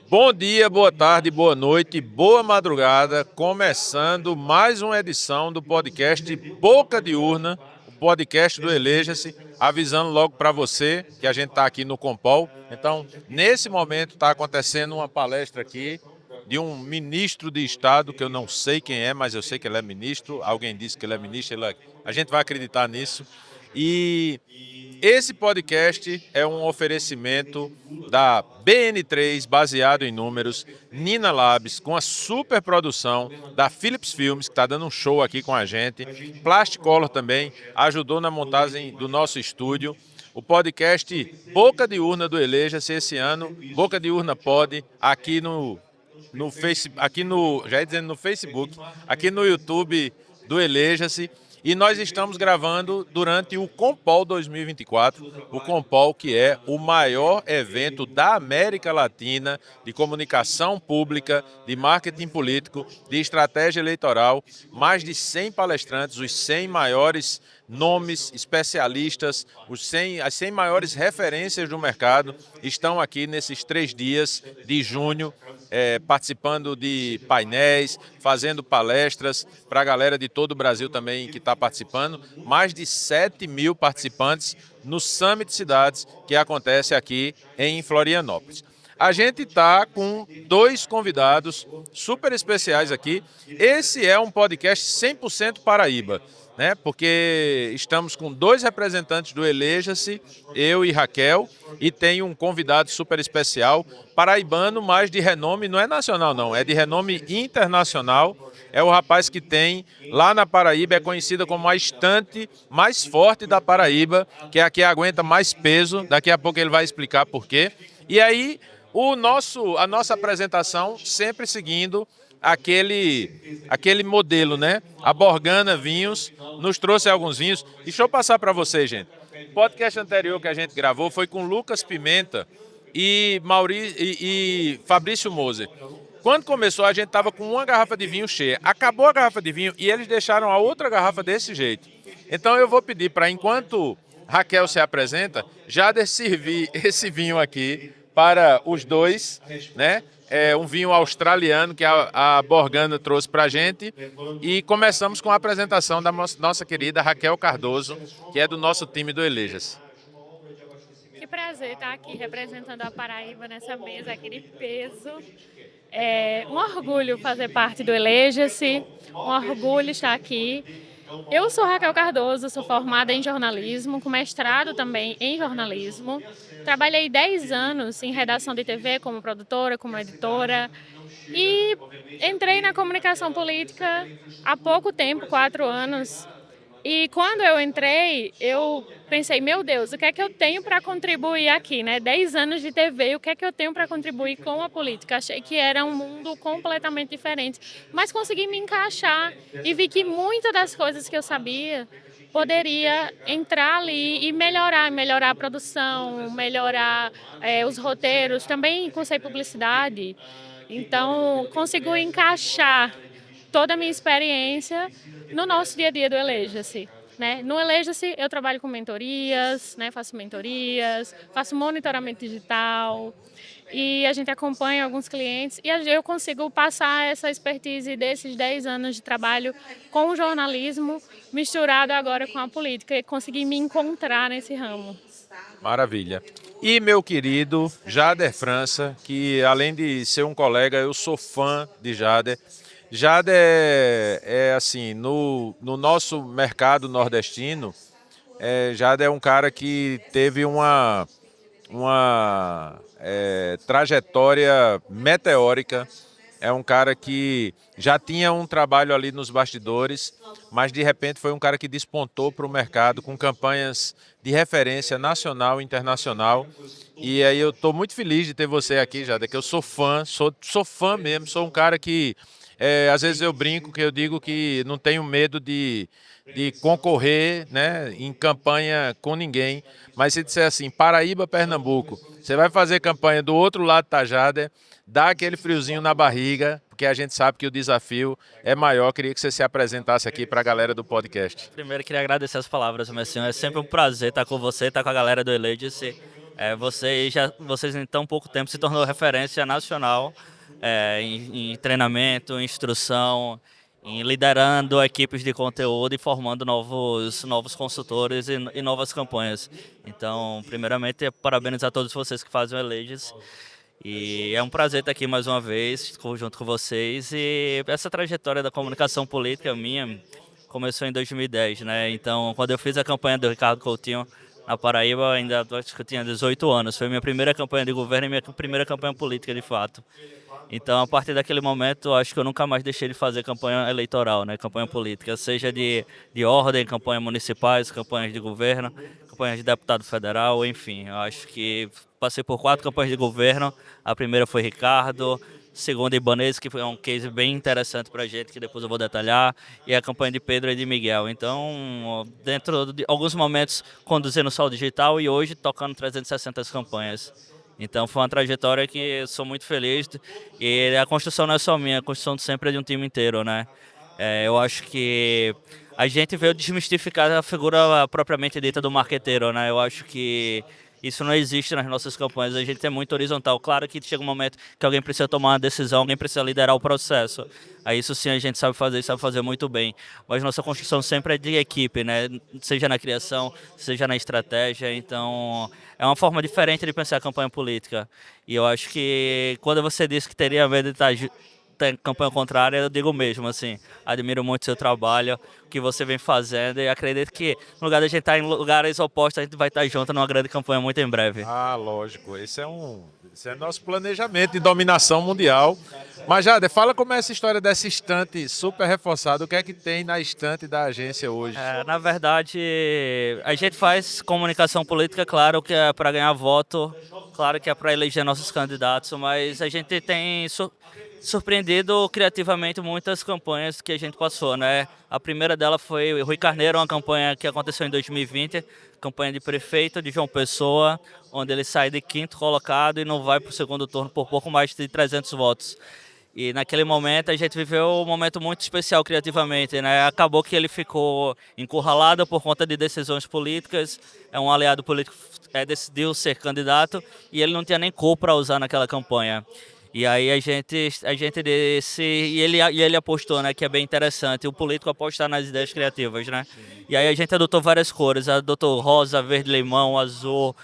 Bom dia, boa tarde, boa noite, boa madrugada. Começando mais uma edição do podcast Boca de Urna, o podcast do Eleja-se, avisando logo para você que a gente está aqui no Compol. Então, nesse momento está acontecendo uma palestra aqui de um ministro de Estado, que eu não sei quem é, mas eu sei que ele é ministro. Alguém disse que ele é ministro, a gente vai acreditar nisso. E esse podcast é um oferecimento da BN3, baseado em números, Nina Labs, com a superprodução da Philips Filmes, que está dando um show aqui com a gente, Plasticolor também ajudou na montagem do nosso estúdio, o podcast Boca de Urna do Eleja-se esse ano, Boca de Urna Pod, aqui no Facebook, já ia dizendo no Facebook, aqui no YouTube do Eleja-se. E nós estamos gravando durante o Compol 2024, o Compol que é o maior evento da América Latina de comunicação pública, de marketing político, de estratégia eleitoral, mais de 100 palestrantes, os 100 maiores nomes, especialistas, as 100 maiores referências do mercado estão aqui nesses 3 dias de junho, participando de painéis, fazendo palestras para a galera de todo o Brasil também que está participando. Mais de 7.000 participantes no Summit Cidades, que acontece aqui em Florianópolis. A gente está com 2 convidados super especiais aqui. Esse é um podcast 100% Paraíba, né? Porque estamos com 2 representantes do Eleja-se, eu e Raquel, e tem um convidado super especial, paraibano, mas de renome, não é nacional não, é de renome internacional. É o rapaz que tem, lá na Paraíba, é conhecida como a estante mais forte da Paraíba, que é a que aguenta mais peso, daqui a pouco ele vai explicar por quê. E aí, a nossa apresentação sempre seguindo aquele modelo, né? A Borgana Vinhos nos trouxe alguns vinhos. Deixa eu passar para vocês, gente. O podcast anterior que a gente gravou foi com Lucas Pimenta e Fabrício Moser. Quando começou, a gente estava com uma garrafa de vinho cheia. Acabou a garrafa de vinho e eles deixaram a outra garrafa desse jeito. Então eu vou pedir para, enquanto Raquel se apresenta, Jader servir esse vinho aqui para os dois, né? É um vinho australiano que a Borgana trouxe para a gente. E começamos com a apresentação da nossa querida Raquel Cardoso, que é do nosso time do Elejas. Que prazer estar aqui representando a Paraíba nessa mesa, aquele peso. É um orgulho fazer parte do Eleja-se, um orgulho estar aqui. Eu sou Raquel Cardoso, sou formada em jornalismo, com mestrado também em jornalismo. Trabalhei 10 anos em redação de TV como produtora, como editora. E entrei na comunicação política há pouco tempo, 4 anos. E quando eu entrei, eu pensei, meu Deus, o que é que eu tenho para contribuir aqui, né? 10 anos de TV, o que é que eu tenho para contribuir com a política? Achei que era um mundo completamente diferente, mas consegui me encaixar e vi que muitas das coisas que eu sabia poderia entrar ali e melhorar a produção, melhorar os roteiros, também cursei publicidade, então consigo encaixar toda a minha experiência no nosso dia a dia do Eleja-se. Né? No Eleja-se eu trabalho com mentorias, né? Faço mentorias, faço monitoramento digital e a gente acompanha alguns clientes e eu consigo passar essa expertise desses 10 anos de trabalho com o jornalismo misturado agora com a política e conseguir me encontrar nesse ramo. Maravilha. E meu querido Jader França, que além de ser um colega, eu sou fã de Jader. Jader é assim, no nosso mercado nordestino, Jader é um cara que teve uma trajetória meteórica. É um cara que já tinha um trabalho ali nos bastidores, mas de repente foi um cara que despontou para o mercado com campanhas de referência nacional e internacional. E aí eu estou muito feliz de ter você aqui, Jader, que eu sou fã, sou fã mesmo, sou um cara que às vezes eu brinco, que eu digo que não tenho medo de concorrer, né, em campanha com ninguém, mas se disser assim, Paraíba, Pernambuco, você vai fazer campanha do outro lado da Jader, dá aquele friozinho na barriga, porque a gente sabe que o desafio é maior. Queria que você se apresentasse aqui para a galera do podcast. Primeiro, queria agradecer as palavras, Messinho. É sempre um prazer estar com você, estar com a galera do Eleja-se. Vocês em tão pouco tempo se tornou referência nacional em treinamento, em instrução, em liderando equipes de conteúdo e formando novos consultores e novas campanhas. Então, primeiramente, parabéns a todos vocês que fazem o Eleges. E é um prazer estar aqui mais uma vez, junto com vocês. E essa trajetória da comunicação política minha começou em 2010, né? Então, quando eu fiz a campanha do Ricardo Coutinho na Paraíba, ainda acho que eu tinha 18 anos. Foi minha primeira campanha de governo e minha primeira campanha política, de fato. Então, a partir daquele momento, acho que eu nunca mais deixei de fazer campanha eleitoral, né? Campanha política, seja de ordem, campanhas municipais, campanhas de governo, campanhas de deputado federal, enfim. Eu acho que passei por 4 campanhas de governo. A primeira foi Ricardo, segunda Ibanez, que foi um case bem interessante para a gente, que depois eu vou detalhar, e a campanha de Pedro e de Miguel. Então, dentro de alguns momentos, conduzindo o Sol Digital e hoje tocando 360 campanhas. Então foi uma trajetória que eu sou muito feliz e a construção não é só minha, a construção sempre é de um time inteiro, né? Eu acho que a gente veio desmistificar a figura propriamente dita do marqueteiro, né? Eu acho que isso não existe nas nossas campanhas, a gente é muito horizontal. Claro que chega um momento que alguém precisa tomar uma decisão, alguém precisa liderar o processo. Aí isso sim a gente sabe fazer e sabe fazer muito bem. Mas nossa construção sempre é de equipe, né? Seja na criação, seja na estratégia. Então é uma forma diferente de pensar a campanha política. E eu acho que quando você disse que teria medo de estar tem campanha contrária, eu digo mesmo, assim, admiro muito o seu trabalho, o que você vem fazendo e acredito que no lugar de a gente estar em lugares opostos, a gente vai estar junto numa grande campanha muito em breve. Ah, lógico, esse é nosso planejamento de dominação mundial. Mas, Jader, fala como é essa história dessa estante super reforçada, o que é que tem na estante da agência hoje? Na verdade, a gente faz comunicação política, claro que é para ganhar voto, claro que é para eleger nossos candidatos, mas a gente tem surpreendido criativamente muitas campanhas que a gente passou, né? A primeira dela foi o Rui Carneiro, uma campanha que aconteceu em 2020, campanha de prefeito de João Pessoa, onde ele sai de 5º colocado e não vai para o segundo turno por pouco mais de 300 votos. E naquele momento a gente viveu um momento muito especial criativamente, né? Acabou que ele ficou encurralado por conta de decisões políticas, um aliado político decidiu ser candidato e ele não tinha nem cor para usar naquela campanha. E aí a gente desse e ele apostou, né, que é bem interessante o político apostar nas ideias criativas, né? E aí a gente adotou várias cores, adotou rosa, verde, limão, azul,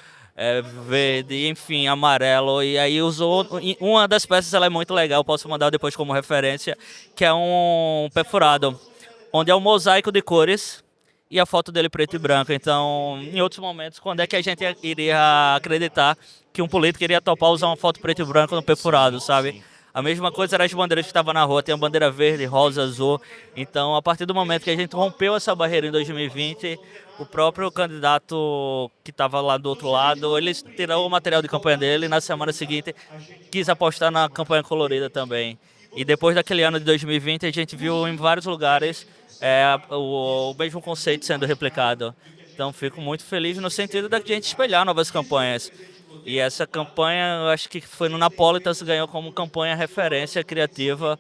verde, enfim, amarelo. E aí usou uma das peças, ela é muito legal, posso mandar depois como referência, que é um perfurado, onde é um mosaico de cores e a foto dele preto e branco. Então, em outros momentos, quando é que a gente iria acreditar que um político iria topar usar uma foto preto e branco no perfurado, sabe? Sim. A mesma coisa era as bandeiras que estavam na rua, tem a bandeira verde, rosa, azul. Então, a partir do momento que a gente rompeu essa barreira em 2020, o próprio candidato que estava lá do outro lado, ele tirou o material de campanha dele e na semana seguinte quis apostar na campanha colorida também. E depois daquele ano de 2020, a gente viu em vários lugares o mesmo conceito sendo replicado. Então, fico muito feliz no sentido da gente espelhar novas campanhas. E essa campanha, eu acho que foi no Napolitas, ganhou como campanha referência criativa.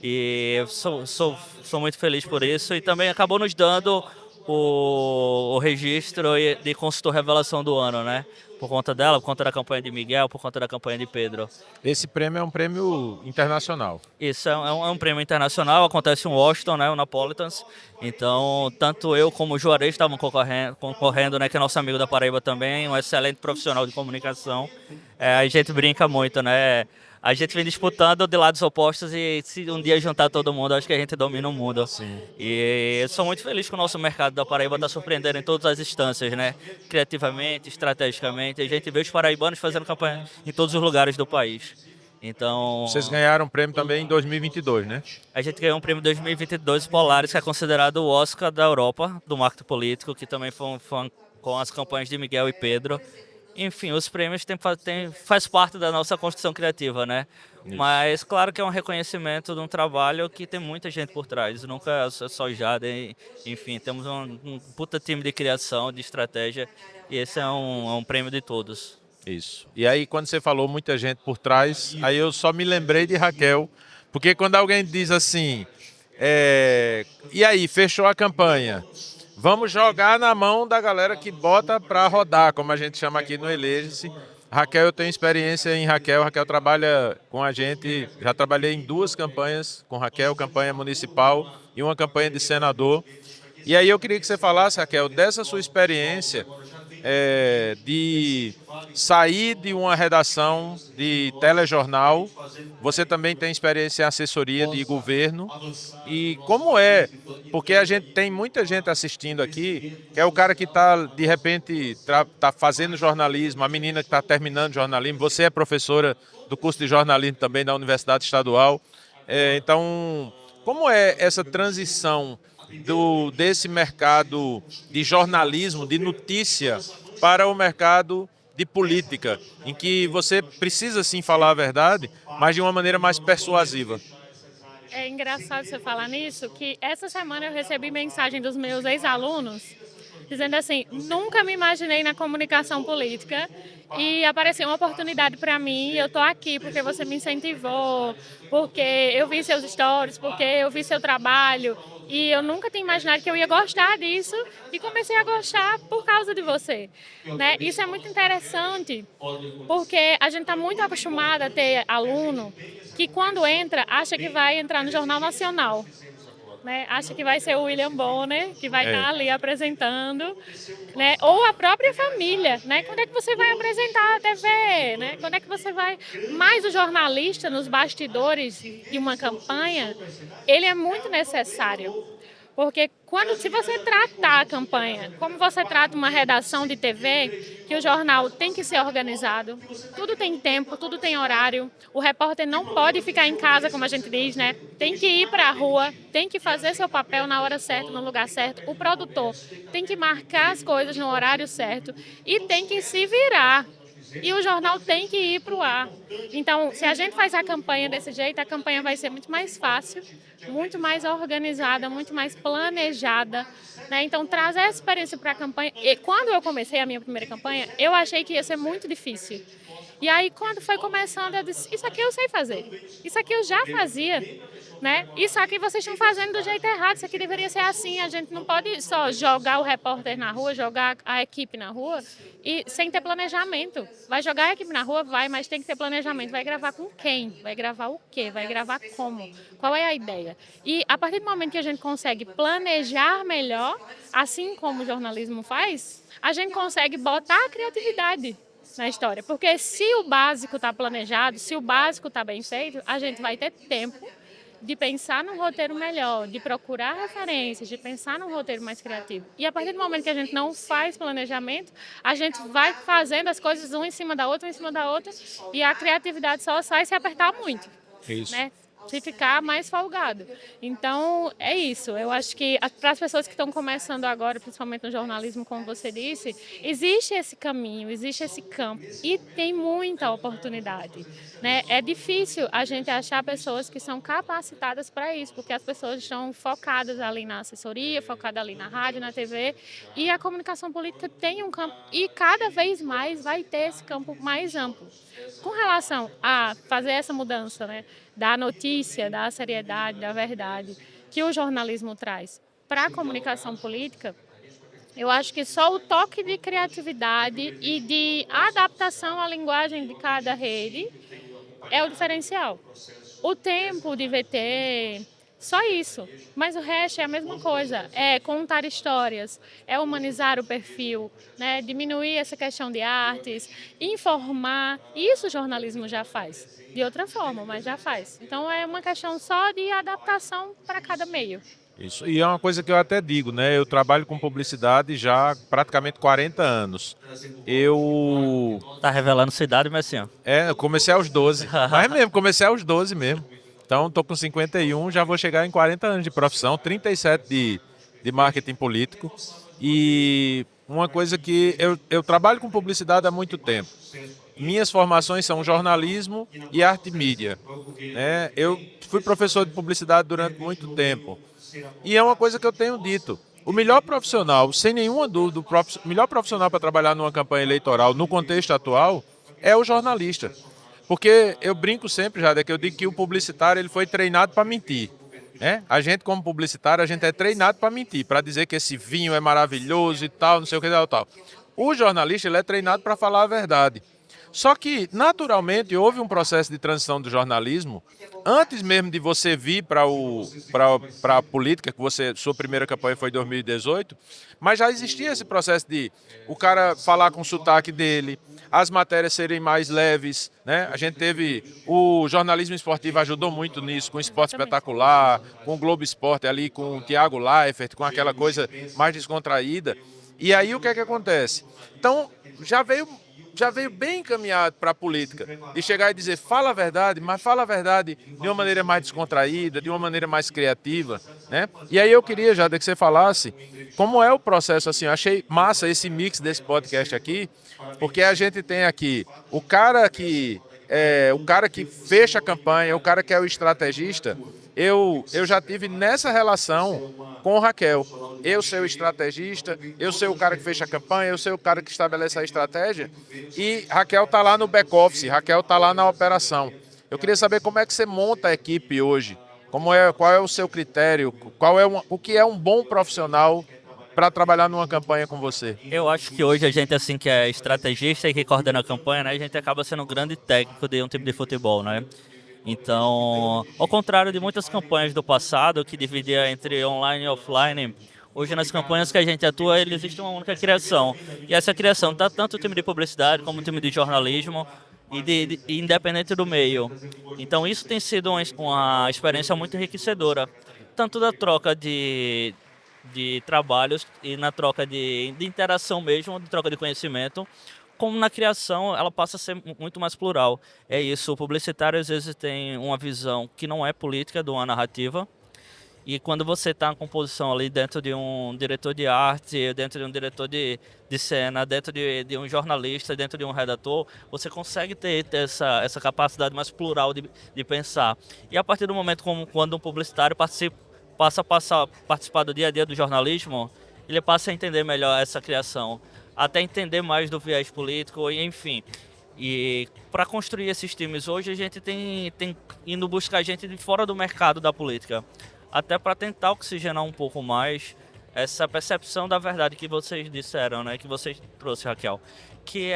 E eu sou muito feliz por isso. E também acabou nos dando o registro de consultor revelação do ano, né? Por conta dela, por conta da campanha de Miguel, por conta da campanha de Pedro. Esse prêmio é um prêmio internacional. Isso é um prêmio internacional, acontece em Washington, né, o Napolitans. Então, tanto eu como o Juarez estavam concorrendo, né, que é nosso amigo da Paraíba também, um excelente profissional de comunicação. A gente brinca muito, né? A gente vem disputando de lados opostos e se um dia juntar todo mundo, acho que a gente domina o mundo. Sim. E eu sou muito feliz que o nosso mercado da Paraíba está surpreendendo em todas as instâncias, né? Criativamente, estrategicamente. A gente vê os paraibanos fazendo campanha em todos os lugares do país. Então, vocês ganharam um prêmio também em 2022, né? A gente ganhou um prêmio em 2022 Polaris, que é considerado o Oscar da Europa, do marketing político, que também foi com as campanhas de Miguel e Pedro. Enfim, os prêmios faz parte da nossa construção criativa, né? Isso. Mas claro que é um reconhecimento de um trabalho que tem muita gente por trás. Nunca é só Jader, enfim, temos um puta time de criação, de estratégia, e esse é um prêmio de todos. Isso. E aí, quando você falou muita gente por trás, aí eu só me lembrei de Raquel, porque quando alguém diz assim, e aí, fechou a campanha, vamos jogar na mão da galera que bota para rodar, como a gente chama aqui no Eleja-se. Raquel, eu tenho experiência em Raquel. Raquel trabalha com a gente, já trabalhei em 2 campanhas com Raquel, campanha municipal e uma campanha de senador. E aí eu queria que você falasse, Raquel, dessa sua experiência de sair de uma redação de telejornal. Você também tem experiência em assessoria de governo. E como é? Porque a gente tem muita gente assistindo aqui, que é o cara que está, de repente, tá fazendo jornalismo, a menina que está terminando jornalismo. Você é professora do curso de jornalismo também da Universidade Estadual. Então, como é essa transição desse mercado de jornalismo, de notícia, para o mercado de política, em que você precisa sim falar a verdade, mas de uma maneira mais persuasiva? É engraçado você falar nisso, que essa semana eu recebi mensagem dos meus ex-alunos dizendo assim, nunca me imaginei na comunicação política e apareceu uma oportunidade para mim, eu estou aqui porque você me incentivou, porque eu vi seus stories, porque eu vi seu trabalho e eu nunca tinha imaginado que eu ia gostar disso e comecei a gostar por causa de você, né? Isso é muito interessante porque a gente está muito acostumado a ter aluno que quando entra acha que vai entrar no Jornal Nacional. Né? Acha que vai ser o William Bonner, que vai estar ali apresentando, né? Ou a própria família, né? Quando é que você vai apresentar a TV, né? Quando é que você vai... Mas o jornalista, nos bastidores de uma campanha, ele é muito necessário. Porque se você tratar a campanha como você trata uma redação de TV, que o jornal tem que ser organizado, tudo tem tempo, tudo tem horário, o repórter não pode ficar em casa, como a gente diz, né? Tem que ir para a rua, tem que fazer seu papel na hora certa, no lugar certo. O produtor tem que marcar as coisas no horário certo e tem que se virar. E o jornal tem que ir para o ar. Então, se a gente faz a campanha desse jeito, a campanha vai ser muito mais fácil, muito mais organizada, muito mais planejada, né? Então, trazer essa experiência para a campanha. E quando eu comecei a minha primeira campanha, eu achei que ia ser muito difícil. E aí, quando foi começando, eu disse, isso aqui eu sei fazer. Isso aqui eu já fazia, né? Isso aqui vocês estão fazendo do jeito errado. Isso aqui deveria ser assim. A gente não pode só jogar o repórter na rua, jogar a equipe na rua e sem ter planejamento. Vai jogar a equipe na rua? Vai, mas tem que ter planejamento. Vai gravar com quem? Vai gravar o quê? Vai gravar como? Qual é a ideia? E a partir do momento que a gente consegue planejar melhor, assim como o jornalismo faz, a gente consegue botar a criatividade na história. Porque se o básico está planejado, se o básico está bem feito, a gente vai ter tempo de pensar num roteiro melhor, de procurar referências, de pensar num roteiro mais criativo. E a partir do momento que a gente não faz planejamento, a gente vai fazendo as coisas uma em cima da outra, e a criatividade só sai se apertar muito. Isso. Né? Se ficar mais folgado. Então, é isso. Eu acho que para as pessoas que estão começando agora, principalmente no jornalismo, como você disse, existe esse caminho, existe esse campo e tem muita oportunidade. Né? É difícil a gente achar pessoas que são capacitadas para isso, porque as pessoas estão focadas ali na assessoria, focadas ali na rádio, na TV, e a comunicação política tem um campo, e cada vez mais vai ter esse campo mais amplo. Com relação a fazer essa mudança, né, da notícia, da seriedade, da verdade, que o jornalismo traz para a comunicação política, eu acho que só o toque de criatividade e de adaptação à linguagem de cada rede é o diferencial. O tempo de VT, só isso. Mas o resto é a mesma coisa. É contar histórias, é humanizar o perfil, né? Diminuir essa questão de artes, informar. Isso o jornalismo já faz. De outra forma, mas já faz. Então é uma questão só de adaptação para cada meio. Isso. E é uma coisa que eu até digo, né? Eu trabalho com publicidade já há praticamente 40 anos. Eu... Tá revelando sua idade, mas assim, ó. eu comecei aos 12. Mas mesmo, comecei aos 12 mesmo. Então, estou com 51, já vou chegar em 40 anos de profissão, 37 de marketing político. E uma coisa que eu trabalho com publicidade há muito tempo. Minhas formações são jornalismo e arte mídia. Né? Eu fui professor de publicidade durante muito tempo. E é uma coisa que eu tenho dito. O melhor profissional, sem nenhuma dúvida, o melhor profissional para trabalhar numa campanha eleitoral no contexto atual é o jornalista. Porque eu brinco sempre, Jade, que eu digo que o publicitário ele foi treinado para mentir. né? A gente, como publicitário, a gente é treinado para mentir, para dizer que esse vinho é maravilhoso e tal, não sei o que, tal. O jornalista, ele é treinado para falar a verdade. Só que, naturalmente, houve um processo de transição do jornalismo, antes mesmo de você vir para a política, que sua primeira campanha foi em 2018, mas já existia esse processo de o cara falar com o sotaque dele, as matérias serem mais leves, né? A gente teve, o jornalismo esportivo ajudou muito nisso, com o Esporte Espetacular, com o Globo Esporte ali, com o Thiago Leifert, com aquela coisa mais descontraída. E aí o que é que acontece? Então, já veio bem encaminhado para a política, de chegar e dizer, fala a verdade, mas fala a verdade de uma maneira mais descontraída, de uma maneira mais criativa, né? E aí eu queria, Jada, que você falasse como é o processo, assim, eu achei massa esse mix desse podcast aqui, porque a gente tem aqui o cara que fecha a campanha, o cara que é o estrategista. Eu já tive nessa relação com o Raquel. Eu ser o estrategista, eu ser o cara que fecha a campanha, eu ser o cara que estabelece a estratégia. E Raquel está lá no back-office, Raquel está lá na operação. Eu queria saber como é que você monta a equipe hoje. Qual é o seu critério? O que é um bom profissional para trabalhar numa campanha com você? Eu acho que hoje a gente, assim, que é estrategista e que coordena a campanha, né, a gente acaba sendo um grande técnico de um time de futebol, né? Então, ao contrário de muitas campanhas do passado, que dividia entre online e offline, hoje nas campanhas que a gente atua, existe uma única criação. E essa criação está tanto o time de publicidade como o time de jornalismo, e independente do meio. Então, isso tem sido uma experiência muito enriquecedora, tanto da troca de trabalhos e na troca de interação mesmo, de troca de conhecimento, como na criação ela passa a ser muito mais plural. É isso, o publicitário às vezes tem uma visão que não é política de uma narrativa, e quando você está na composição ali dentro de um diretor de arte, dentro de um diretor de cena, dentro de um jornalista, dentro de um redator, você consegue ter essa capacidade mais plural de pensar. E a partir do momento quando um publicitário passa a participar do dia a dia do jornalismo, ele passa a entender melhor essa criação, até entender mais do viés político, e enfim. E para construir esses times hoje, a gente tem indo buscar gente de fora do mercado da política, até para tentar oxigenar um pouco mais essa percepção da verdade que vocês disseram, né, que vocês trouxe, Raquel, que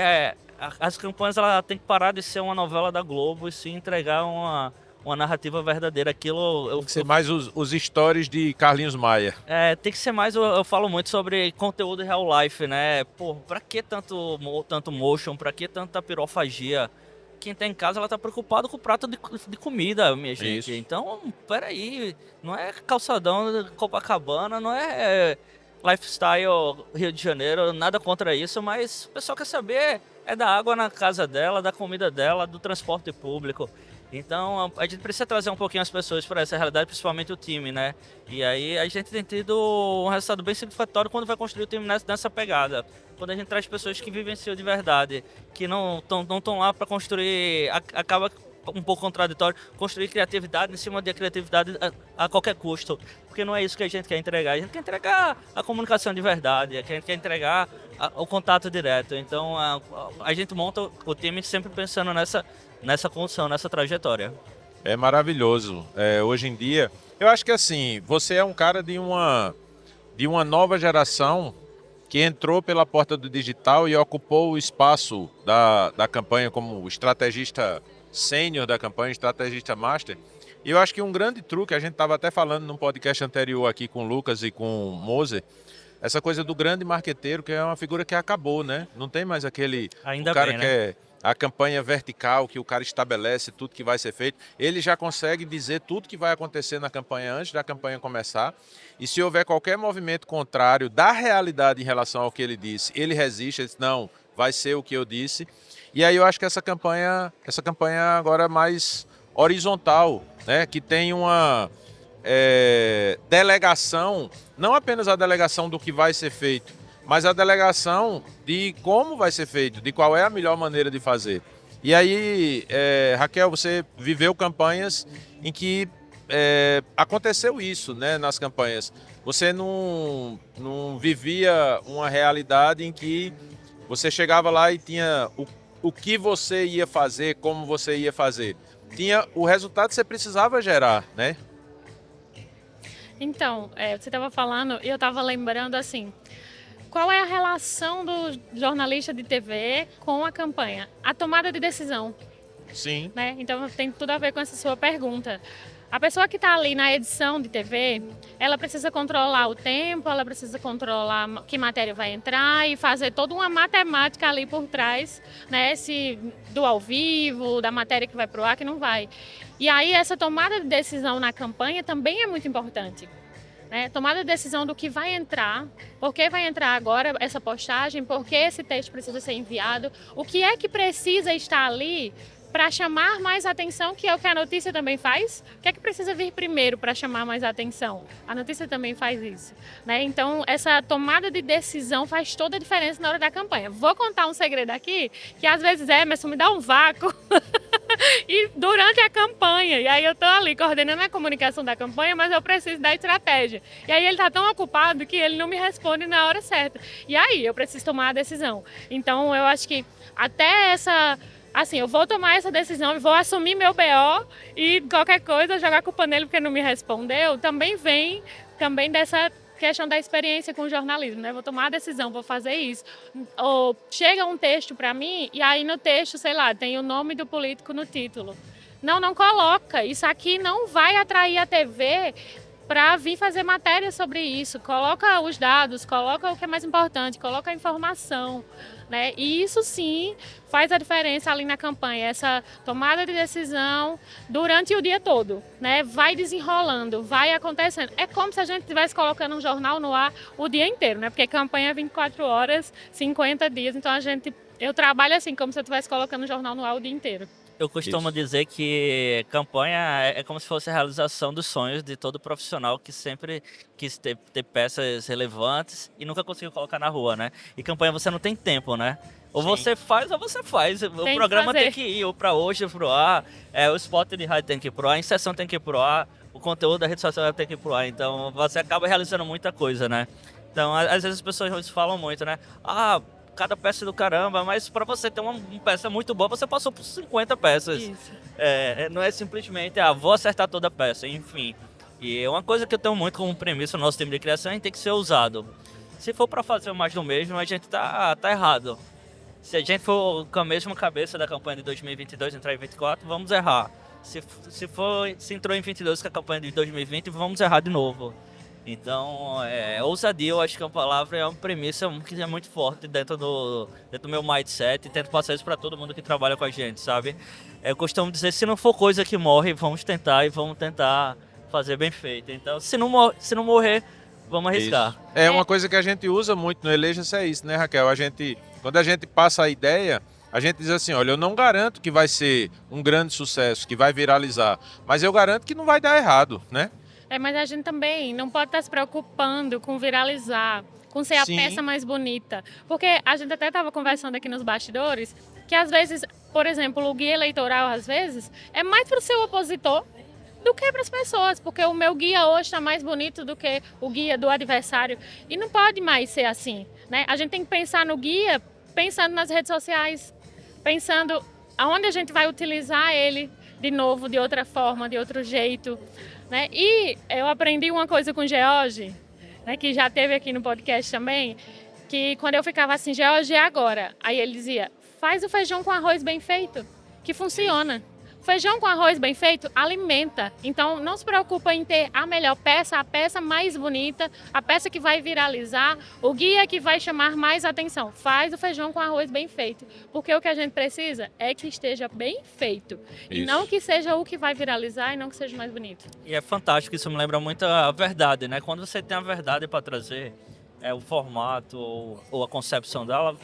as campanhas ela tem que parar de ser uma novela da Globo e se entregar uma narrativa verdadeira. Aquilo tem que ser mais os stories de Carlinhos Maia. Tem que ser mais, eu falo muito sobre conteúdo real life, né? Pô, pra que tanto motion, pra que tanta pirofagia? Quem tá em casa, ela tá preocupado com o prato de comida, minha gente. Isso. Então, peraí, não é calçadão de Copacabana, não é lifestyle Rio de Janeiro, nada contra isso, mas o pessoal quer saber da água na casa dela, da comida dela, do transporte público. Então, a gente precisa trazer um pouquinho as pessoas para essa realidade, principalmente o time, né? E aí a gente tem tido um resultado bem significatório quando vai construir o time nessa pegada. Quando a gente traz pessoas que vivenciam de verdade, que não estão lá para construir, acaba um pouco contraditório, construir criatividade em cima de criatividade a qualquer custo. Porque não é isso que a gente quer entregar. A gente quer entregar a comunicação de verdade, a gente quer entregar o contato direto. Então, a gente monta o time sempre pensando nessa condição, nessa trajetória. É maravilhoso. Hoje em dia, eu acho que assim, você é um cara de uma nova geração que entrou pela porta do digital e ocupou o espaço da campanha como estrategista sênior da campanha, estrategista master. E eu acho que um grande truque, a gente estava até falando num podcast anterior aqui com o Lucas e com o Moser, essa coisa do grande marqueteiro, que é uma figura que acabou, né? Não tem mais aquele Ainda o cara bem, né? que é a campanha vertical, que o cara estabelece tudo que vai ser feito. Ele já consegue dizer tudo que vai acontecer na campanha antes da campanha começar. E se houver qualquer movimento contrário da realidade em relação ao que ele disse, ele resiste, ele diz, não, vai ser o que eu disse. E aí eu acho que essa campanha agora é mais horizontal, né? Que tem uma delegação, não apenas a delegação do que vai ser feito, mas a delegação de como vai ser feito, de qual é a melhor maneira de fazer. E aí, Raquel, você viveu campanhas em que aconteceu isso, né, nas campanhas. Você não vivia uma realidade em que você chegava lá e tinha o que você ia fazer, como você ia fazer. Tinha o resultado que você precisava gerar, né? Então, você estava falando e eu estava lembrando assim, qual é a relação do jornalista de TV com a campanha? A tomada de decisão, Sim. né? Então tem tudo a ver com essa sua pergunta. A pessoa que está ali na edição de TV, ela precisa controlar o tempo, ela precisa controlar que matéria vai entrar e fazer toda uma matemática ali por trás, né? Se do ao vivo, da matéria que vai pro ar, que não vai. E aí essa tomada de decisão na campanha também é muito importante. Né? Tomada de decisão do que vai entrar, por que vai entrar agora essa postagem, por que esse texto precisa ser enviado, o que é que precisa estar ali para chamar mais atenção, que é o que a notícia também faz. O que é que precisa vir primeiro para chamar mais atenção? A notícia também faz isso. Né? Então, essa tomada de decisão faz toda a diferença na hora da campanha. Vou contar um segredo aqui, que às vezes Emerson me dá um vácuo e durante a campanha. E aí eu estou ali coordenando a comunicação da campanha, mas eu preciso da estratégia. E aí ele está tão ocupado que ele não me responde na hora certa. E aí eu preciso tomar a decisão. Então, eu acho que até essa... Assim, eu vou tomar essa decisão e vou assumir meu BO e qualquer coisa jogar a culpa nele porque não me respondeu, também vem dessa questão da experiência com o jornalismo, né? Vou tomar a decisão, vou fazer isso. Ou chega um texto para mim e aí no texto, sei lá, tem o nome do político no título. Não coloca. Isso aqui não vai atrair a TV para vir fazer matéria sobre isso. Coloca os dados, coloca o que é mais importante, coloca a informação. Né? E isso sim faz a diferença ali na campanha, essa tomada de decisão durante o dia todo, né? Vai desenrolando, vai acontecendo. É como se a gente estivesse colocando um jornal no ar o dia inteiro, né? Porque a campanha é 24 horas, 50 dias, então eu trabalho assim, como se eu estivesse colocando um jornal no ar o dia inteiro. Eu costumo dizer que campanha é como se fosse a realização dos sonhos de todo profissional que sempre quis ter peças relevantes e nunca conseguiu colocar na rua, né? E campanha você não tem tempo, né? Ou você faz ou você faz. O programa tem que ir ou para hoje pro ar, o spot de rádio tem que ir pro ar, a inserção tem que ir pro ar, o conteúdo da rede social tem que ir pro ar. Então você acaba realizando muita coisa, né? Então às vezes as pessoas falam muito, né? Cada peça do caramba, mas para você ter uma peça muito boa, você passou por 50 peças. Isso. Não é simplesmente, vou acertar toda a peça, enfim. E uma coisa que eu tenho muito como premissa no nosso time de criação, a gente tem que ser ousado. Se for para fazer mais do mesmo, a gente tá errado. Se a gente for com a mesma cabeça da campanha de 2022 entrar em 2024, vamos errar. Se entrou em 22 com a campanha de 2020, vamos errar de novo. Então, ousadia, eu acho que a palavra é uma premissa que é muito forte dentro do meu mindset e tento passar isso para todo mundo que trabalha com a gente, sabe? Eu costumo dizer, se não for coisa que morre, vamos tentar fazer bem feito. Então, se não morrer, vamos arriscar. Isso. Uma coisa que a gente usa muito no Eleja-se é isso, né, Raquel? Quando a gente passa a ideia, a gente diz assim, olha, eu não garanto que vai ser um grande sucesso, que vai viralizar, mas eu garanto que não vai dar errado, né? Mas a gente também não pode estar se preocupando com viralizar, com ser a peça mais bonita. Porque a gente até estava conversando aqui nos bastidores, que às vezes, por exemplo, o guia eleitoral, às vezes, é mais para o seu opositor do que para as pessoas. Porque o meu guia hoje está mais bonito do que o guia do adversário. E não pode mais ser assim, né? A gente tem que pensar no guia, pensando nas redes sociais, pensando aonde a gente vai utilizar ele de novo, de outra forma, de outro jeito. Né? E eu aprendi uma coisa com o George, né, que já teve aqui no podcast também, que quando eu ficava assim, George, é agora? Aí ele dizia, faz o feijão com arroz bem feito, que funciona. Feijão com arroz bem feito alimenta. Então não se preocupa em ter a melhor peça, a peça mais bonita, a peça que vai viralizar, o guia que vai chamar mais atenção. Faz o feijão com arroz bem feito. Porque o que a gente precisa é que esteja bem feito. Isso. E não que seja o que vai viralizar e não que seja mais bonito. E é fantástico, isso me lembra muito a verdade, né? Quando você tem a verdade para trazer, o formato ou a concepção dela,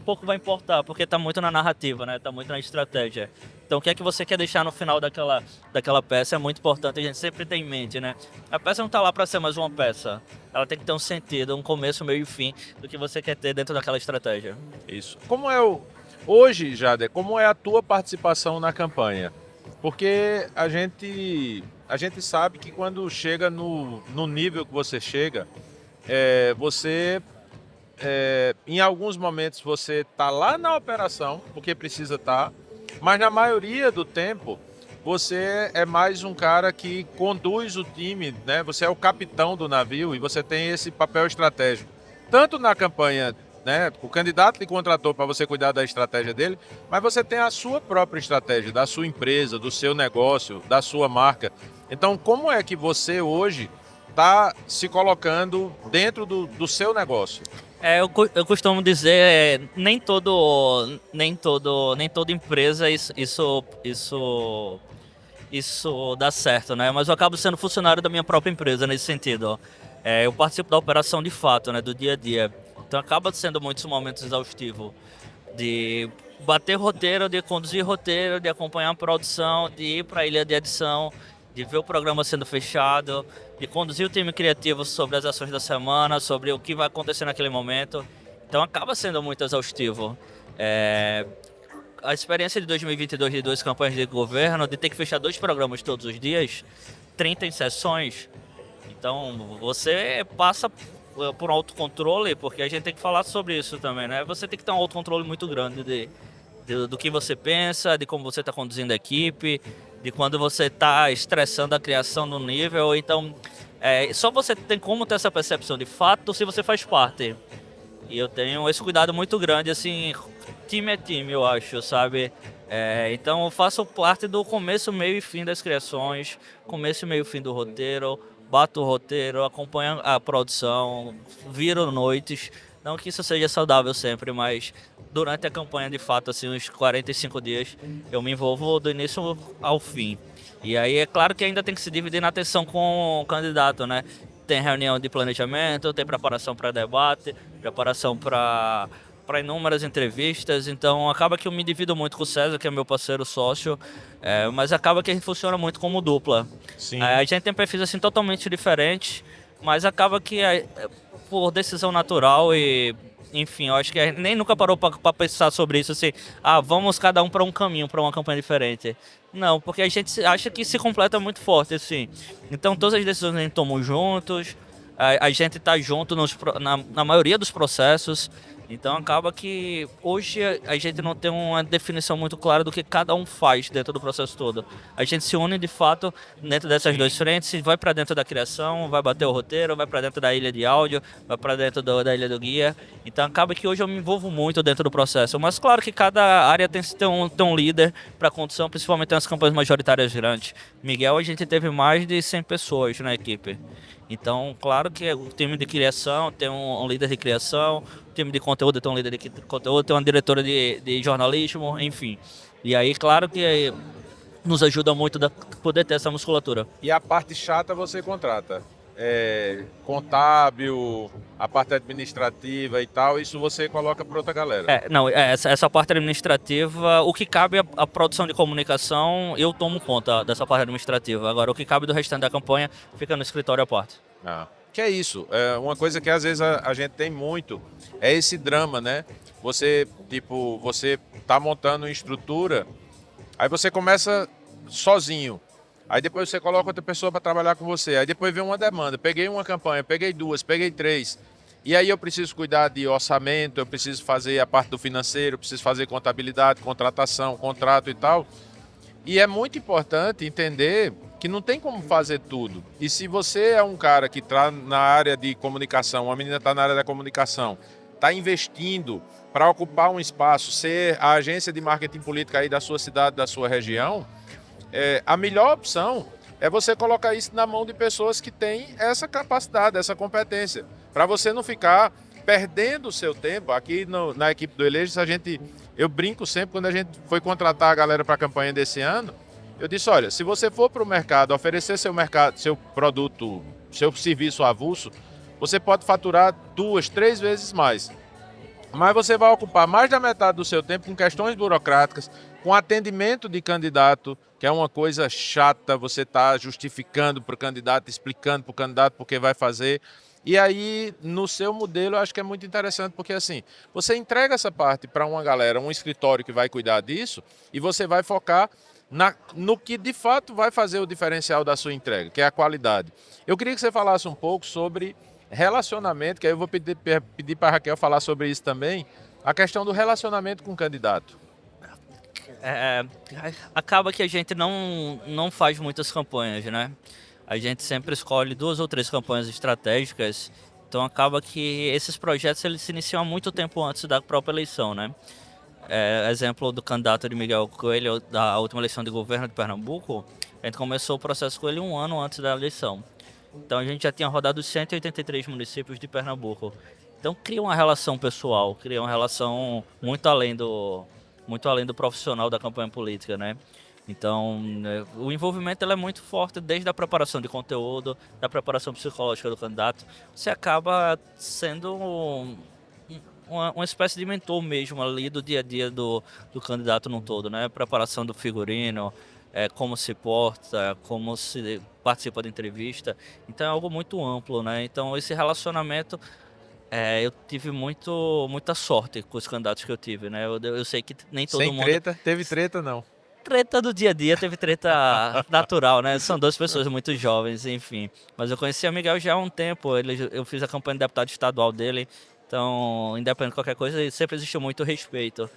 pouco vai importar, porque está muito na narrativa, né? Está muito na estratégia. Então, o que é que você quer deixar no final daquela peça é muito importante, a gente sempre tem em mente, né? A peça não está lá para ser mais uma peça. Ela tem que ter um sentido, um começo, meio e fim do que você quer ter dentro daquela estratégia. Isso. Hoje, Jader, como é a tua participação na campanha? Porque a gente sabe que quando chega no nível que você chega, em alguns momentos você está lá na operação, porque precisa estar, mas na maioria do tempo você é mais um cara que conduz o time, né? Você é o capitão do navio e você tem esse papel estratégico. Tanto na campanha, né? O candidato lhe contratou para você cuidar da estratégia dele, mas você tem a sua própria estratégia, da sua empresa, do seu negócio, da sua marca. Então, como é que você hoje está se colocando dentro do seu negócio? Eu costumo dizer, nem toda empresa isso dá certo, né? Mas eu acabo sendo funcionário da minha própria empresa nesse sentido. Eu participo da operação de fato, né? Do dia a dia. Então acaba sendo muitos momentos exaustivos de bater roteiro, de conduzir roteiro, de acompanhar a produção, de ir para a ilha de edição, de ver o programa sendo fechado, de conduzir o time criativo sobre as ações da semana, sobre o que vai acontecer naquele momento. Então acaba sendo muito exaustivo. A experiência de 2022 de 2 campanhas de governo, de ter que fechar 2 programas todos os dias, 30 em sessões, então você passa por um autocontrole, porque a gente tem que falar sobre isso também, né? Você tem que ter um autocontrole muito grande do que você pensa, de como você está conduzindo a equipe, de quando você está estressando a criação no nível. Então, só você tem como ter essa percepção de fato se você faz parte. E eu tenho esse cuidado muito grande, assim, time é time, eu acho, sabe? Então eu faço parte do começo, meio e fim das criações, começo, meio e fim do roteiro, bato o roteiro, acompanho a produção, viro noites. Não que isso seja saudável sempre, mas durante a campanha, de fato, assim, uns 45 dias, eu me envolvo do início ao fim. E aí é claro que ainda tem que se dividir na atenção com o candidato, né? Tem reunião de planejamento, tem preparação para debate, preparação para inúmeras entrevistas. Então acaba que eu me divido muito com o César, que é meu parceiro sócio, mas acaba que a gente funciona muito como dupla. Sim. A gente tem perfis assim totalmente diferentes, mas acaba que por decisão natural e enfim, eu acho que a gente nem nunca parou para pensar sobre isso, assim, vamos cada um para um caminho, para uma campanha diferente. Não, porque a gente acha que se completa muito forte, assim. Então todas as decisões a gente toma juntos, a gente está junto na maioria dos processos. Então acaba que hoje a gente não tem uma definição muito clara do que cada um faz dentro do processo todo. A gente se une de fato dentro dessas 2 frentes, vai para dentro da criação, vai bater o roteiro, vai para dentro da ilha de áudio, vai para dentro da ilha do guia. Então acaba que hoje eu me envolvo muito dentro do processo. Mas claro que cada área tem que ter um líder para a condução, principalmente nas campanhas majoritárias grandes. Miguel, a gente teve mais de 100 pessoas na equipe. Então, claro que o time de criação tem um líder de criação, o time de conteúdo tem um líder de conteúdo, tem uma diretora de jornalismo, enfim. E aí, claro que nos ajuda muito a poder ter essa musculatura. E a parte chata você contrata? Contábil, a parte administrativa e tal, isso você coloca para outra galera? Essa parte administrativa, o que cabe à produção de comunicação, eu tomo conta dessa parte administrativa. Agora, o que cabe do restante da campanha fica no escritório à parte. Que é isso, uma coisa que às vezes a gente tem muito, é esse drama, né? Você tá montando uma estrutura, aí você começa sozinho. Aí depois você coloca outra pessoa para trabalhar com você. Aí depois vem uma demanda. Peguei uma campanha, peguei 2, peguei 3. E aí eu preciso cuidar de orçamento, eu preciso fazer a parte do financeiro, eu preciso fazer contabilidade, contratação, contrato e tal. E é muito importante entender que não tem como fazer tudo. E se você é um cara que está na área de comunicação, uma menina está na área da comunicação, está investindo para ocupar um espaço, ser a agência de marketing política aí da sua cidade, da sua região, a melhor opção é você colocar isso na mão de pessoas que têm essa capacidade, essa competência, para você não ficar perdendo o seu tempo. Aqui na equipe do Eleja, eu brinco sempre, quando a gente foi contratar a galera para a campanha desse ano, eu disse, olha, se você for para o mercado oferecer seu produto, seu serviço avulso, você pode faturar 2, 3 vezes mais. Mas você vai ocupar mais da metade do seu tempo com questões burocráticas, com atendimento de candidato, que é uma coisa chata, você está justificando para o candidato, explicando para o candidato porque vai fazer. E aí, no seu modelo, eu acho que é muito interessante, porque assim, você entrega essa parte para uma galera, um escritório que vai cuidar disso, e você vai focar no que de fato vai fazer o diferencial da sua entrega, que é a qualidade. Eu queria que você falasse um pouco sobre relacionamento, que aí eu vou pedir para a Raquel falar sobre isso também, a questão do relacionamento com o candidato. É, acaba que a gente não faz muitas campanhas, né? A gente sempre escolhe 2 ou 3 campanhas estratégicas, então acaba que esses projetos eles se iniciam há muito tempo antes da própria eleição, né? Exemplo do candidato de Miguel Coelho da última eleição de governo de Pernambuco, a gente começou o processo com ele 1 ano antes da eleição. Então a gente já tinha rodado os 183 municípios de Pernambuco. Então cria uma relação pessoal, cria uma relação muito além do profissional da campanha política, né? Então, né, o envolvimento ele é muito forte desde a preparação de conteúdo, da preparação psicológica do candidato. Você acaba sendo uma espécie de mentor mesmo ali do dia a dia do candidato no todo, né? Preparação do figurino, como se porta, como se participa de entrevista. Então é algo muito amplo, né? Então esse relacionamento eu tive muita sorte com os candidatos que eu tive, né? Eu sei que nem todo Sem mundo. treta? Teve treta, não? Treta do dia a dia, teve treta natural, né? São 2 pessoas muito jovens, enfim. Mas eu conheci o Miguel já há um tempo, eu fiz a campanha de deputado estadual dele, então, independente de qualquer coisa, sempre existiu muito respeito.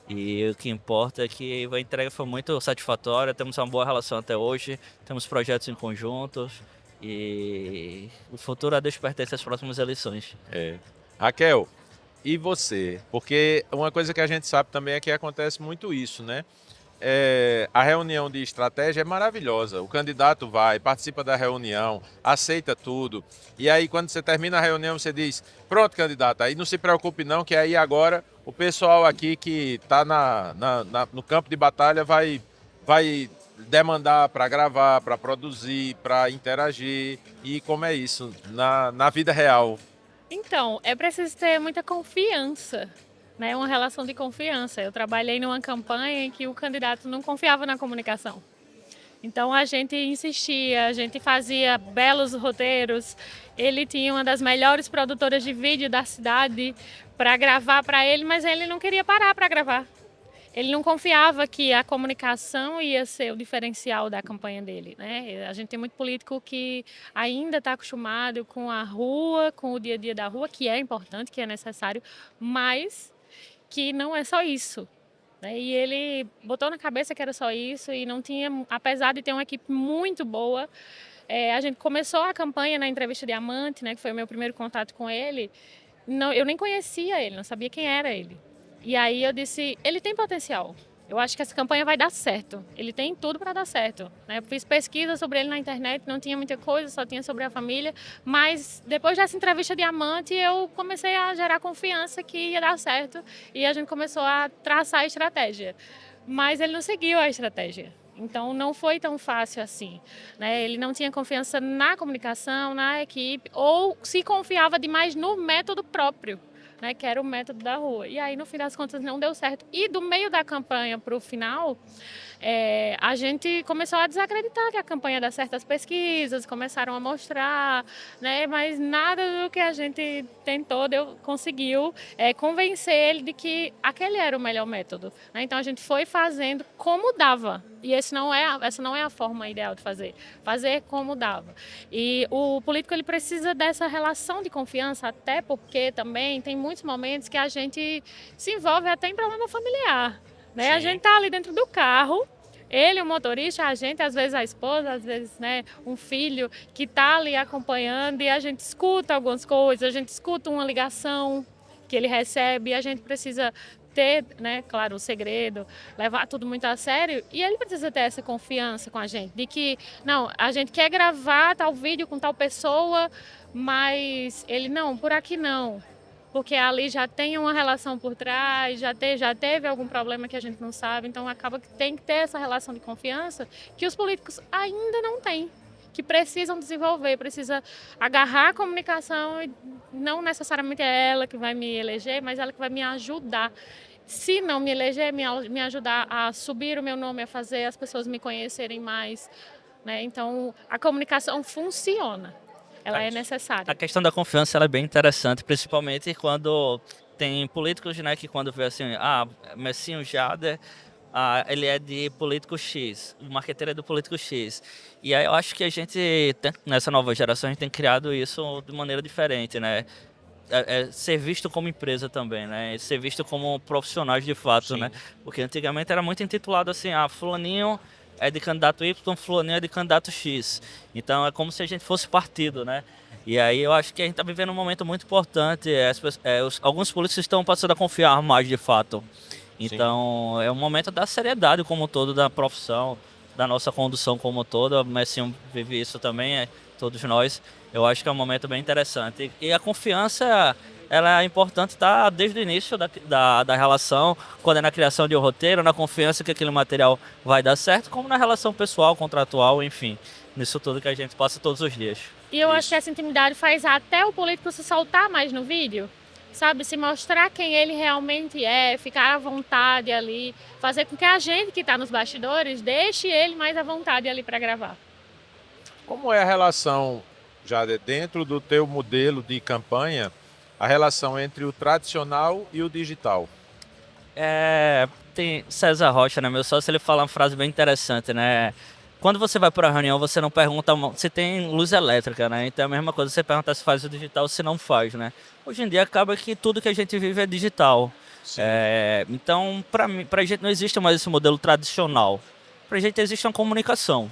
E o que importa é que a entrega foi muito satisfatória, temos uma boa relação até hoje, temos projetos em conjuntos e o futuro a Deus pertence às próximas eleições. Raquel, e você? Porque uma coisa que a gente sabe também é que acontece muito isso, né? A reunião de estratégia é maravilhosa. O candidato vai, participa da reunião, aceita tudo. E aí, quando você termina a reunião, você diz: pronto, candidato, aí não se preocupe não, que aí agora o pessoal aqui que está no campo de batalha vai demandar para gravar, para produzir, para interagir. E como é isso na vida real? Então, é preciso ter muita confiança, né? Uma relação de confiança. Eu trabalhei numa campanha em que o candidato não confiava na comunicação. Então a gente insistia, a gente fazia belos roteiros. Ele tinha uma das melhores produtoras de vídeo da cidade para gravar para ele, mas ele não queria parar para gravar. Ele não confiava que a comunicação ia ser o diferencial da campanha dele, né? A gente tem muito político que ainda está acostumado com a rua, com o dia a dia da rua, que é importante, que é necessário, mas que não é só isso, né? E ele botou na cabeça que era só isso e não tinha, apesar de ter uma equipe muito boa. A gente começou a campanha na entrevista Diamante, né? Que foi o meu primeiro contato com ele. Não, eu nem conhecia ele, não sabia quem era ele. E aí eu disse, ele tem potencial. Eu acho que essa campanha vai dar certo. Ele tem tudo para dar certo, né? Eu fiz pesquisa sobre ele na internet, não tinha muita coisa, só tinha sobre a família. Mas depois dessa entrevista Diamante, eu comecei a gerar confiança que ia dar certo. E a gente começou a traçar a estratégia. Mas ele não seguiu a estratégia. Então não foi tão fácil assim, né? Ele não tinha confiança na comunicação, na equipe, ou se confiava demais no método próprio, né, que era o método da rua. E aí, no fim das contas, não deu certo. E do meio da campanha para o final, a gente começou a desacreditar que a campanha ia dar certo. As pesquisas começaram a mostrar, né, mas nada do que a gente tentou conseguiu convencer ele de que aquele era o melhor método, né? Então, a gente foi fazendo como dava. E essa não é a forma ideal de fazer como dava. E o político ele precisa dessa relação de confiança, até porque também tem muitos momentos que a gente se envolve até em problema familiar, né? A gente tá ali dentro do carro, ele, o motorista, a gente, às vezes a esposa, às vezes, né, um filho que tá ali acompanhando e a gente escuta algumas coisas, a gente escuta uma ligação que ele recebe e a gente precisa ter, né, claro, o segredo, levar tudo muito a sério, e ele precisa ter essa confiança com a gente, de que, não, a gente quer gravar tal vídeo com tal pessoa, mas ele, não, por aqui não, porque ali já tem uma relação por trás, já teve algum problema que a gente não sabe, então acaba que tem que ter essa relação de confiança que os políticos ainda não têm, que precisam desenvolver, precisa agarrar a comunicação e não necessariamente é ela que vai me eleger, mas ela que vai me ajudar. Se não me eleger, me ajudar a subir o meu nome, a fazer as pessoas me conhecerem mais, né? Então, a comunicação funciona, ela é necessária. A questão da confiança ela é bem interessante, principalmente quando tem políticos, né, que quando vê assim, Messinho Jader, ele é de político X, o marqueteiro é do político X. E aí eu acho que a gente, nessa nova geração, a gente tem criado isso de maneira diferente, né? ser visto como empresa também, né? Ser visto como profissionais de fato, Sim. né? Porque antigamente era muito intitulado assim, fulaninho é de candidato Y, fulaninho é de candidato X. Então é como se a gente fosse partido, né? E aí eu acho que a gente está vivendo um momento muito importante. Alguns políticos estão passando a confiar mais de fato. Então é um momento da seriedade como um todo da profissão, da nossa condução como um todo. O Messinho vive isso também, todos nós. Eu acho que é um momento bem interessante. E a confiança, ela é importante desde o início da relação, quando é na criação de um roteiro, na confiança que aquele material vai dar certo, como na relação pessoal, contratual, enfim. Nisso tudo que a gente passa todos os dias. E eu acho que essa intimidade faz até o político se soltar mais no vídeo, sabe? Se mostrar quem ele realmente é, ficar à vontade ali, fazer com que a gente que está nos bastidores deixe ele mais à vontade ali para gravar. Como é a relação, já dentro do teu modelo de campanha, a relação entre o tradicional e o digital? Tem César Rocha, né, meu sócio, ele fala uma frase bem interessante, né? Quando você vai para a reunião, você não pergunta se tem luz elétrica, né? Então é a mesma coisa, você pergunta se faz o digital, se não faz, né? Hoje em dia acaba que tudo que a gente vive é digital. Então, para a gente não existe mais esse modelo tradicional. Para a gente existe uma comunicação.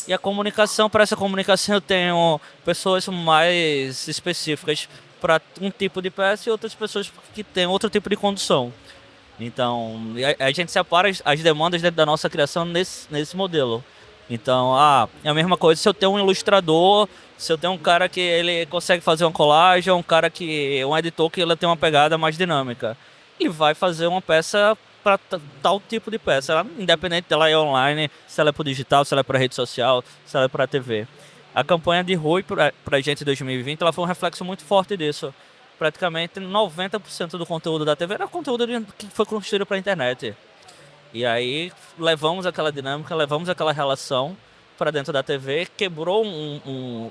E a comunicação, para essa comunicação eu tenho pessoas mais específicas para um tipo de peça e outras pessoas que têm outro tipo de condução. Então, a gente separa as demandas dentro da nossa criação nesse modelo. Então, é a mesma coisa se eu tenho um ilustrador, se eu tenho um cara que ele consegue fazer uma colagem, um editor que ele tem uma pegada mais dinâmica. Ele vai fazer uma peça para tal tipo de peça, independente dela é online, se ela é para digital, se ela é para rede social, se ela é para TV. A campanha de Rui para a gente em 2020, ela foi um reflexo muito forte disso. Praticamente 90% do conteúdo da TV era conteúdo que foi construído para a internet. E aí levamos aquela dinâmica, levamos aquela relação para dentro da TV, quebrou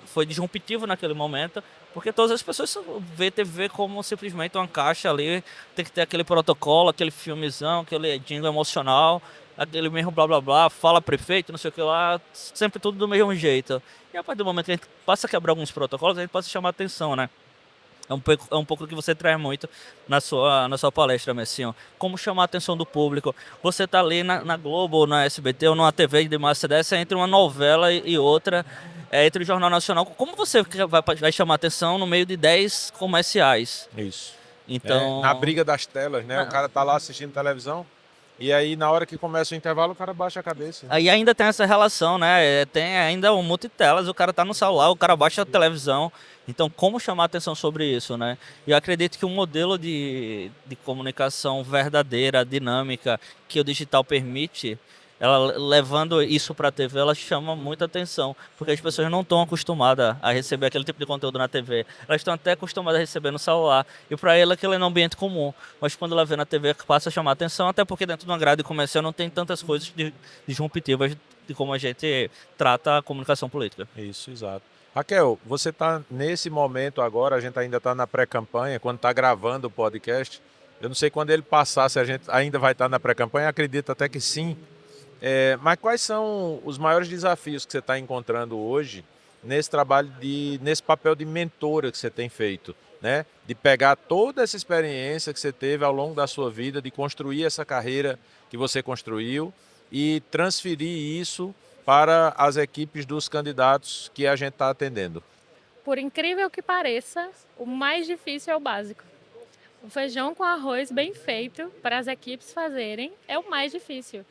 foi disruptivo naquele momento, porque todas as pessoas vê TV como simplesmente uma caixa ali, tem que ter aquele protocolo, aquele filmezão, aquele jingle emocional, aquele mesmo blá blá blá, fala prefeito, não sei o que lá, sempre tudo do mesmo jeito. E a partir do momento que a gente passa a quebrar alguns protocolos, a gente passa a chamar atenção, né? É um pouco do que você traz muito na sua palestra, Messinho. Como chamar a atenção do público. Você tá ali na Globo, ou na SBT, ou numa TV de massa dessa, entre uma novela e outra, entre o Jornal Nacional. Como você vai chamar a atenção no meio de 10 comerciais? Isso. Então, Na briga das telas, né? O cara tá lá assistindo televisão e aí na hora que começa o intervalo o cara baixa a cabeça. Aí ainda tem essa relação, né? Tem ainda o multitelas, o cara tá no celular, o cara baixa a televisão. Então, como chamar a atenção sobre isso, né? E eu acredito que um modelo de comunicação verdadeira, dinâmica, que o digital permite, ela levando isso para a TV, ela chama muita atenção, porque as pessoas não estão acostumadas a receber aquele tipo de conteúdo na TV. Elas estão até acostumadas a receber no celular, e para ela aquilo é um ambiente comum. Mas quando ela vê na TV, passa a chamar a atenção, até porque dentro de uma grade comercial não tem tantas coisas disruptivas de como a gente trata a comunicação política. Isso, exato. Raquel, você está nesse momento agora, a gente ainda está na pré-campanha, quando está gravando o podcast. Eu não sei quando ele passar, se a gente ainda vai estar na pré-campanha, acredito até que sim. Mas quais são os maiores desafios que você está encontrando hoje nesse trabalho, nesse papel de mentora que você tem feito, né? De pegar toda essa experiência que você teve ao longo da sua vida, de construir essa carreira que você construiu e transferir isso para as equipes dos candidatos que a gente está atendendo. Por incrível que pareça, o mais difícil é o básico. O feijão com arroz bem feito para as equipes fazerem é o mais difícil.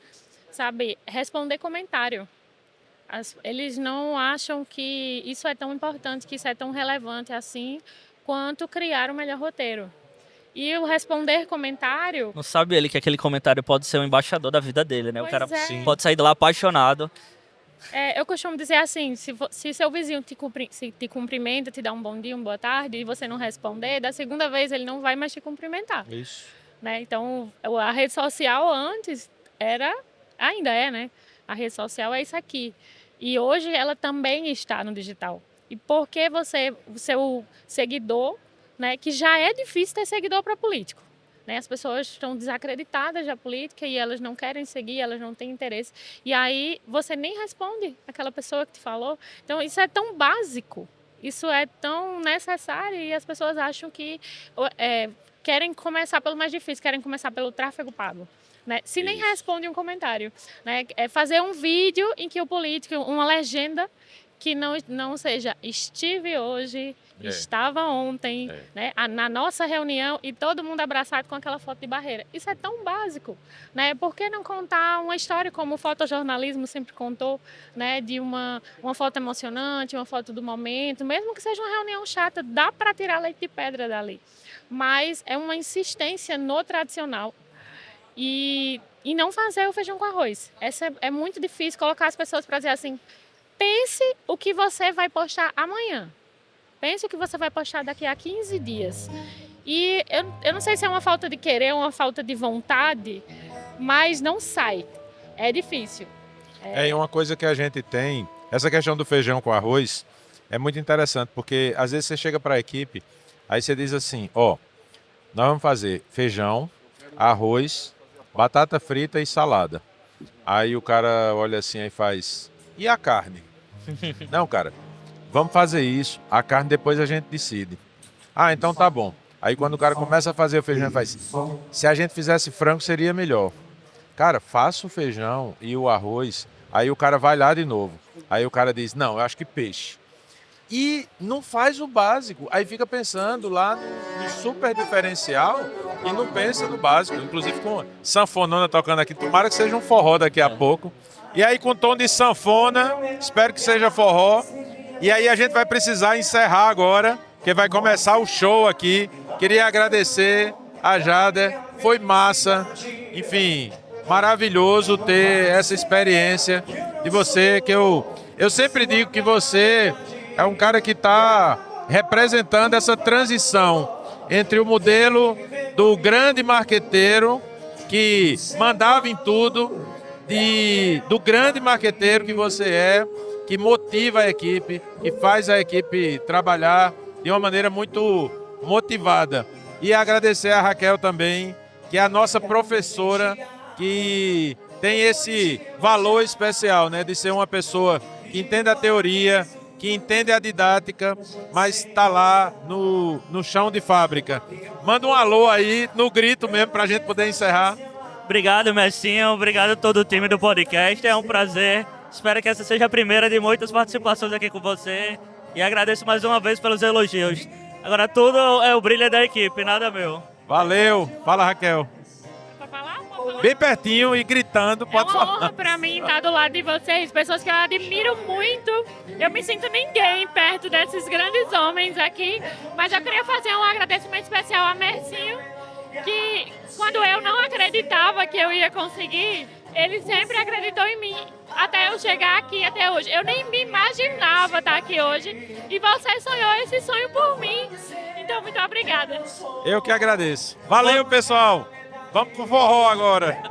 Sabe, responder comentário. Eles não acham que isso é tão importante, que isso é tão relevante assim, quanto criar o melhor roteiro. E o responder comentário... Não sabe ele que aquele comentário pode ser o embaixador da vida dele, né? Pois o cara é. pode sair de lá apaixonado. Eu costumo dizer assim, se seu vizinho te cumprimenta, te dá um bom dia, uma boa tarde, e você não responder, da segunda vez ele não vai mais te cumprimentar. Isso. Né? Então, a rede social antes ainda é, né? A rede social é isso aqui. E hoje ela também está no digital. E por que o seu seguidor, né, que já é difícil ter seguidor para político, né? As pessoas estão desacreditadas da política e elas não querem seguir, elas não têm interesse. E aí você nem responde aquela pessoa que te falou. Então isso é tão básico Isso é tão necessário e as pessoas acham que querem começar pelo mais difícil, querem começar pelo tráfego pago. Né? Se nem responde um comentário. Né? É fazer um vídeo em que o político, uma legenda que não seja estive hoje, estava ontem, né? Na nossa reunião e todo mundo abraçado com aquela foto de barreira. Isso é tão básico. Né? Por que não contar uma história como o fotojornalismo sempre contou, né? De uma foto emocionante, uma foto do momento, mesmo que seja uma reunião chata, dá para tirar leite de pedra dali. Mas é uma insistência no tradicional. E não fazer o feijão com arroz. É muito difícil colocar as pessoas para dizer assim, pense o que você vai postar amanhã. Pense o que você vai postar daqui a 15 dias. E eu não sei se é uma falta de querer, uma falta de vontade, mas não sai. É difícil. E uma coisa que a gente tem, essa questão do feijão com arroz, é muito interessante, porque às vezes você chega para a equipe, aí você diz assim, nós vamos fazer feijão, arroz, batata frita e salada. Aí o cara olha assim e faz, e a carne? Não, cara, vamos fazer isso, a carne depois a gente decide. Ah, então tá bom. Aí quando o cara começa a fazer o feijão, ele faz, se a gente fizesse frango seria melhor. Cara, faça o feijão e o arroz, aí o cara vai lá de novo. Aí o cara diz, não, eu acho que peixe. E não faz o básico, aí fica pensando lá no super diferencial e não pensa no básico. Inclusive com sanfonona tocando aqui, tomara que seja um forró daqui a pouco. E aí com tom de sanfona, espero que seja forró. E aí a gente vai precisar encerrar agora, porque vai começar o show aqui. Queria agradecer a Jader, foi massa, enfim, maravilhoso ter essa experiência de você, que eu sempre digo que você é um cara que está representando essa transição entre o modelo do grande marqueteiro que mandava em tudo, do grande marqueteiro que você é, que motiva a equipe, que faz a equipe trabalhar de uma maneira muito motivada. E agradecer a Raquel também, que é a nossa professora, que tem esse valor especial, né, de ser uma pessoa que entende a teoria, que entende a didática, mas está lá no chão de fábrica. Manda um alô aí, no grito mesmo, para a gente poder encerrar. Obrigado, Messinho. Obrigado a todo o time do podcast. É um prazer. Espero que essa seja a primeira de muitas participações aqui com você. E agradeço mais uma vez pelos elogios. Agora tudo é o brilho da equipe, nada meu. Valeu. Fala, Raquel. Bem pertinho e gritando, pode falar. É uma honra para mim estar do lado de vocês, pessoas que eu admiro muito. Eu me sinto ninguém perto desses grandes homens aqui, mas eu queria fazer um agradecimento especial a Mercinho, que quando eu não acreditava que eu ia conseguir, ele sempre acreditou em mim, até eu chegar aqui até hoje. Eu nem me imaginava estar aqui hoje e você sonhou esse sonho por mim. Então, muito obrigada. Eu que agradeço. Valeu, pessoal. Vamos pro forró agora.